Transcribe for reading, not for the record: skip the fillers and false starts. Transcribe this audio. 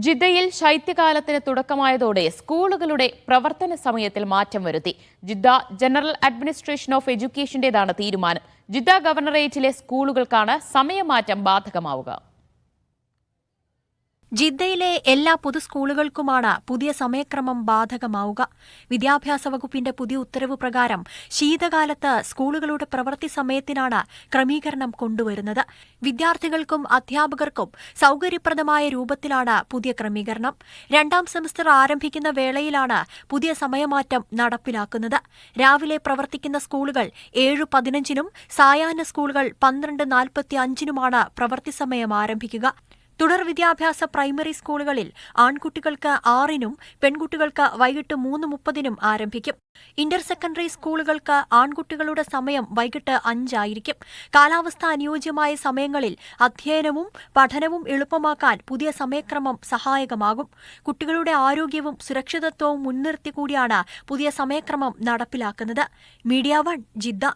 ജിദ്ദയിൽ ശൈത്യകാലത്തിന് തുടക്കമായതോടെ സ്കൂളുകളുടെ പ്രവർത്തന സമയത്തിൽ മാറ്റം വരുത്തി. ജിദ്ദ ജനറൽ അഡ്മിനിസ്ട്രേഷൻ ഓഫ് എഡ്യൂക്കേഷന്റേതാണ് തീരുമാനം. ജിദ്ദ ഗവർണറേറ്റിലെ സ്കൂളുകൾക്കാണ് സമയമാറ്റം ബാധകമാവുക. ജിദ്ദയിലെ എല്ലാ പൊതുസ്കൂളുകൾക്കുമാണ് പുതിയ സമയക്രമം ബാധകമാവുക. വിദ്യാഭ്യാസ വകുപ്പിന്റെ പുതിയ ഉത്തരവ് പ്രകാരം ശീതകാലത്ത് സ്കൂളുകളുടെ പ്രവൃത്തി സമയത്തിനാണ് ക്രമീകരണം കൊണ്ടുവരുന്നത്. വിദ്യാർത്ഥികൾക്കും അധ്യാപകർക്കും സൌകര്യപ്രദമായ രൂപത്തിലാണ് പുതിയ ക്രമീകരണം. 2ാം സെമസ്റ്റർ ആരംഭിക്കുന്ന വേളയിലാണ് പുതിയ സമയമാറ്റം നടപ്പിലാക്കുന്നത്. രാവിലെ പ്രവർത്തിക്കുന്ന സ്കൂളുകൾ 7:15-നും സായാഹ്ന സ്കൂളുകൾ 12:45-നുമാണ് പ്രവൃത്തി സമയം ആരംഭിക്കുക. തുടർ വിദ്യാഭ്യാസ പ്രൈമറി സ്കൂളുകളിൽ ആൺകുട്ടികൾക്ക് 6-നും പെൺകുട്ടികൾക്ക് വൈകിട്ട് 3:30-നും ആരംഭിക്കും. ഇന്റർ സെക്കൻഡറി സ്കൂളുകൾക്ക് ആൺകുട്ടികളുടെ സമയം വൈകിട്ട് 5 ആയിരിക്കും. കാലാവസ്ഥ അനുയോജ്യമായ സമയങ്ങളിൽ അധ്യയനവും പഠനവും എളുപ്പമാക്കാൻ പുതിയ സമയക്രമം സഹായകമാകും. കുട്ടികളുടെ ആരോഗ്യവും സുരക്ഷിതത്വവും മുൻനിർത്തി കൂടിയാണ് പുതിയ സമയക്രമം നടപ്പിലാക്കുന്നത്. Media 1 Jeddah.